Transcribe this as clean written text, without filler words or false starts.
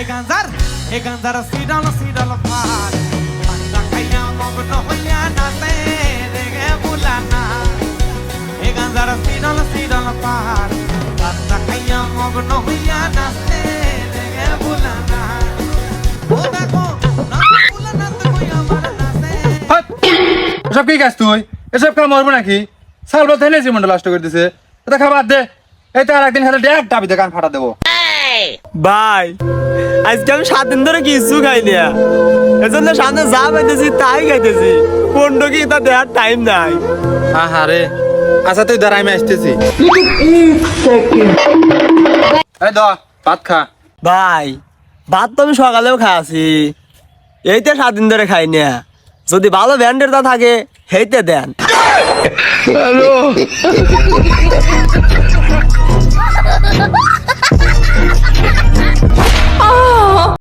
গাঞ্জার Siddle পার পান্না খাইয়া মগ্ন হইয়া নাচে রে বুলানা এ গাঞ্জার সিডল পার পান্না খাইয়া মগ্ন হইয়া নাচে রে বুলানা ও দেখো না বুলানা তো কই আমার নাচে এসব কি কাজ তুই এসব কাম মরবো নাকি সালবা থেনে জীবনটা নষ্ট করে দিছে এটা খাবার দে এই তো আর একদিন খেলে ডেক ডাবিতে কান ফাটা দেবো ভাই আজকে আমি 7 দিন ধরে কিছু খাই না এজন্য সামনে যা পাইতেছি তাই খাইতেছি কোনটা কি তা দেওয়ার টাইম নাই হ্যাঁ রে আচ্ছা তুই দাঁড়াই আমি আসতেছি এই দ ভাত খা ভাই ভাত তো আমি সকালেও খাইছি এইতে 7 দিন ধরে খাই না যদি ভালো ব্যান্ডের তা থাকে হেইতে দেন হ্যালো